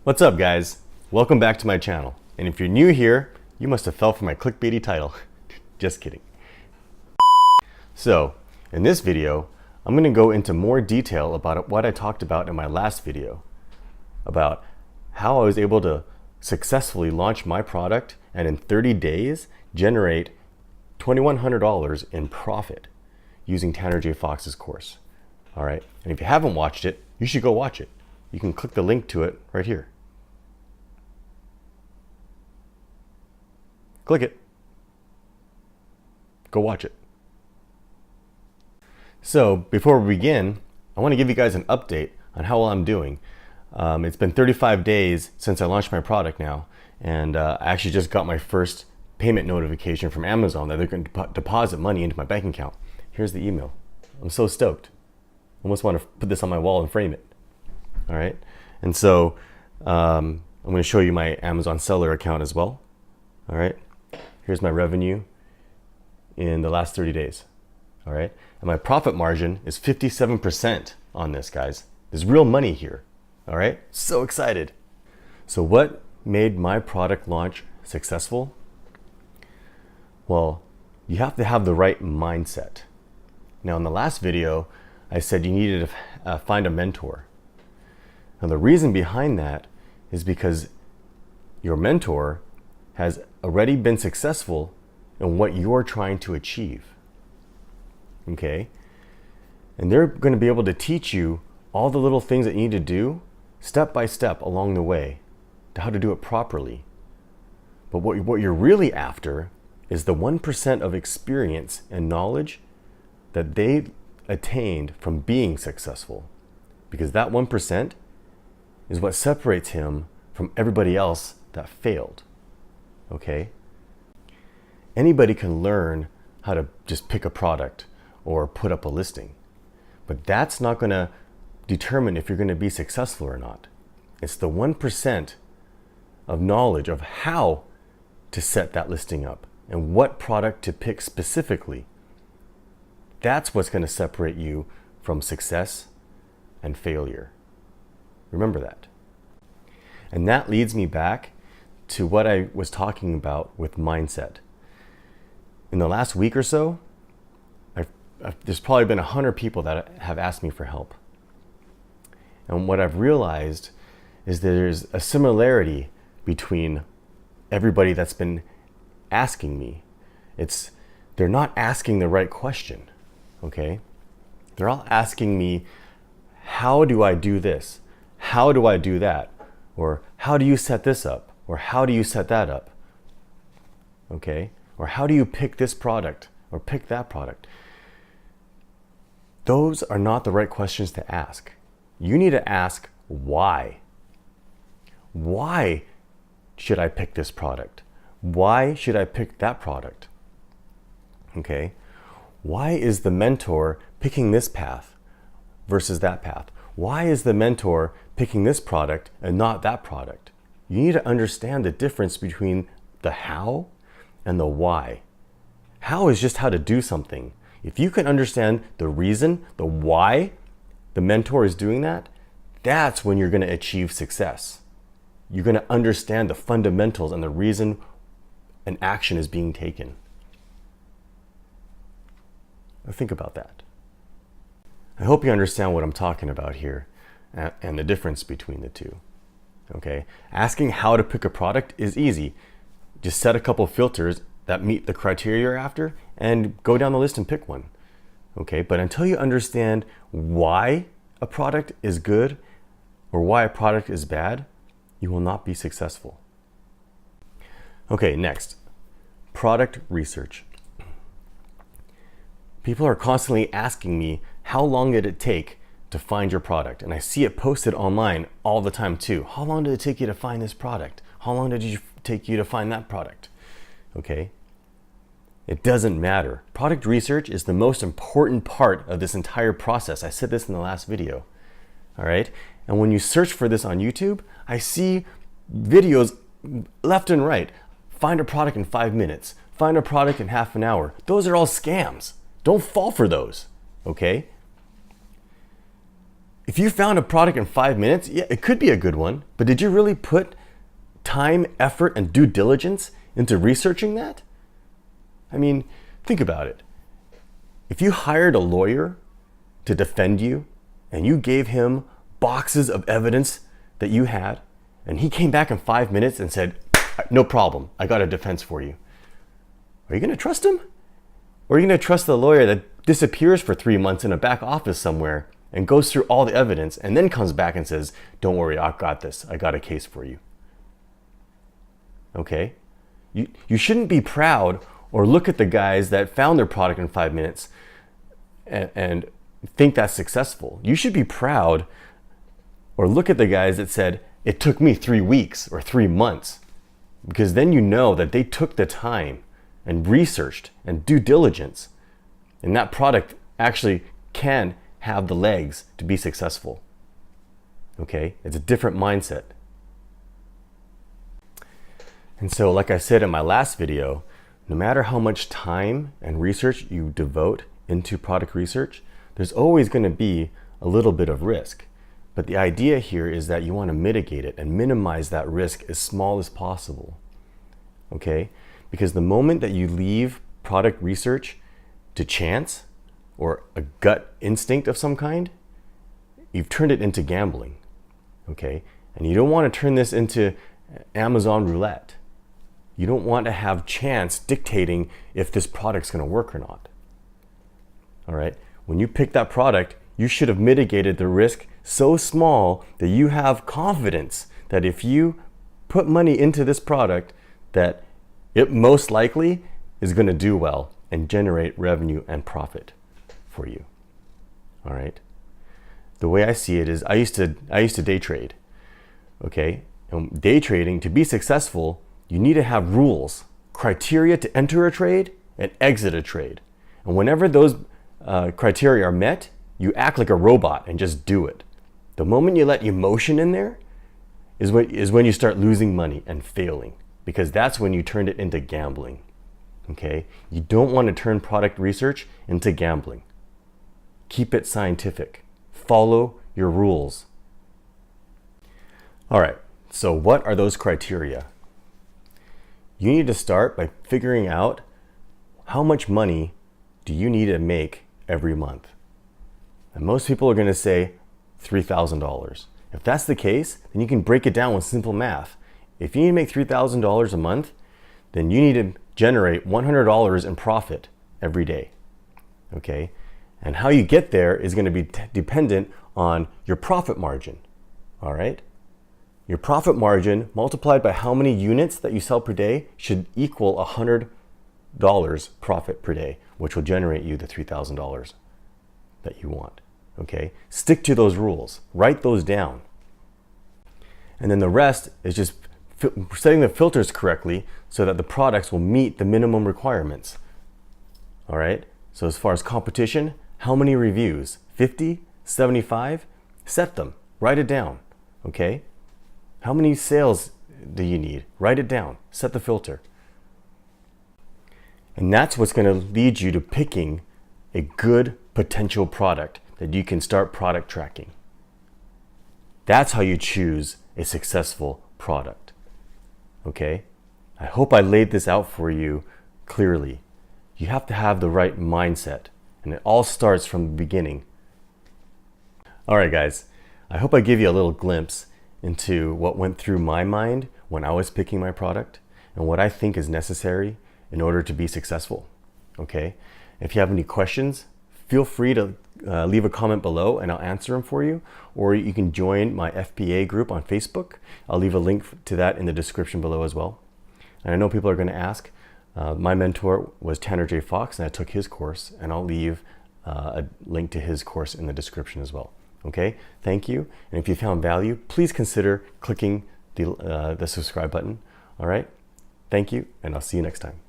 What's up, guys? Welcome back to my channel. And if you're new here, you must have fell for my clickbaity title. Just kidding. So, in this video, I'm going to go into more detail about what I talked about in my last video, about how I was able to successfully launch my product and in 30 days generate $2,100 in profit using Tanner J. Fox's course. All right, and if you haven't watched it, you should go watch it. You can click the link to it right here. Click it. Go watch it. So before we begin, I want to give you guys an update on how well I'm doing. It's been 35 days since I launched my product now, and I actually just got my first payment notification from Amazon that they're going to deposit money into my bank account. Here's the email. I'm so stoked. I almost want to put this on my wall and frame it. All right, and so I'm going to show you my Amazon seller account as well. All right, here's my revenue in the last 30 days. All right, and my profit margin is 57% on this, guys. There's real money here. All right, so excited. So what made my product launch successful? Well, you have to have the right mindset. Now, in the last video, I said you needed to find a mentor. Now, the reason behind that is because your mentor has already been successful in what you're trying to achieve. Okay? And they're going to be able to teach you all the little things that you need to do step by step along the way to how to do it properly. But what you're really after is the 1% of experience and knowledge that they attained from being successful. Because that 1% is what separates him from everybody else that failed. Okay? Anybody can learn how to just pick a product or put up a listing, but that's not going to determine if you're going to be successful or not. It's the 1% of knowledge of how to set that listing up and what product to pick specifically. That's what's going to separate you from success and failure. Remember that. And that leads me back to what I was talking about with mindset. In the last week or so, there's probably been 100 people that have asked me for help. And what I've realized is that there's a similarity between everybody that's been asking me. They're not asking the right question, okay? They're all asking me, how do I do this? How do I do that? Or how do you set this up? Or how do you set that up? Okay? Or how do you pick this product or pick that product? Those are not the right questions to ask. You need to ask why. Why should I pick this product? Why should I pick that product? Okay? Why is the mentor picking this path versus that path? Why is the mentor picking this product and not that product? You need to understand the difference between the how and the why. How is just how to do something. If you can understand the reason, the why the mentor is doing that, that's when you're going to achieve success. You're going to understand the fundamentals and the reason an action is being taken. Now think about that. I hope you understand what I'm talking about here and the difference between the two. Okay? Asking how to pick a product is easy. Just set a couple filters that meet the criteria you're after and go down the list and pick one. Okay? But until you understand why a product is good or why a product is bad, you will not be successful. Okay, next. Product research. People are constantly asking me, how long did it take to find your product? And I see it posted online all the time too. How long did it take you to find this product? How long did it take you to find that product? Okay. It doesn't matter. Product research is the most important part of this entire process. I said this in the last video. All right. And when you search for this on YouTube, I see videos left and right. Find a product in 5 minutes. Find a product in half an hour. Those are all scams. Don't fall for those. Okay? if you found a product in 5 minutes, yeah, it could be a good one, but did you really put time, effort, and due diligence into researching that? I mean, think about it. If you hired a lawyer to defend you and you gave him boxes of evidence that you had, and he came back in 5 minutes and said, no problem, I got a defense for you. Are you going to trust him? Or are you going to trust the lawyer that disappears for 3 months in a back office somewhere and goes through all the evidence and then comes back and says, don't worry, I got this. I got a case for you. Okay? You shouldn't be proud or look at the guys that found their product in 5 minutes and think that's successful. You should be proud or look at the guys that said, it took me 3 weeks or 3 months, because then you know that they took the time and researched and due diligence, and that product actually can have the legs to be successful. Okay? It's a different mindset. And so, like I said in my last video, no matter how much time and research you devote into product research, there's always going to be a little bit of risk. But the idea here is that you want to mitigate it and minimize that risk as small as possible. Okay? Because the moment that you leave product research to chance or a gut instinct of some kind, you've turned it into gambling. Okay? And you don't want to turn this into Amazon roulette. You don't want to have chance dictating if this product's going to work or not. All right? When you pick that product, you should have mitigated the risk so small that you have confidence that if you put money into this product, that it most likely is going to do well and generate revenue and profit for you. All right? The way I see it is I used to day trade. Okay? And day trading, to be successful, you need to have rules, criteria to enter a trade and exit a trade. And whenever those criteria are met, you act like a robot and just do it. The moment you let emotion in there is when you start losing money and failing, because that's when you turned it into gambling. Okay? You don't want to turn product research into gambling. Keep it scientific. Follow your rules. All right, so what are those criteria? You need to start by figuring out how much money do you need to make every month. And most people are going to say $3,000. If that's the case, then you can break it down with simple math. If you need to make $3,000 a month, then you need to generate $100 in profit every day. Okay? And how you get there is going to be dependent on your profit margin. All right? Your profit margin multiplied by how many units that you sell per day should equal $100 profit per day, which will generate you the $3,000 that you want. Okay? Stick to those rules. Write those down. And then the rest is just setting the filters correctly so that the products will meet the minimum requirements. All right? So as far as competition, how many reviews? 50? 75? Set them. Write it down. Okay? How many sales do you need? Write it down. Set the filter. And that's what's going to lead you to picking a good potential product that you can start product tracking. That's how you choose a successful product. Okay? I hope I laid this out for you clearly. You have to have the right mindset, and it all starts from the beginning. All right, guys. I hope I give you a little glimpse into what went through my mind when I was picking my product and what I think is necessary in order to be successful. Okay? If you have any questions, feel free to leave a comment below and I'll answer them for you. Or you can join my FBA group on Facebook. I'll leave a link to that in the description below as well. And I know people are going to ask. My mentor was Tanner J. Fox, and I took his course, and I'll leave a link to his course in the description as well. Okay, thank you. And if you found value, please consider clicking the subscribe button. All right, thank you, and I'll see you next time.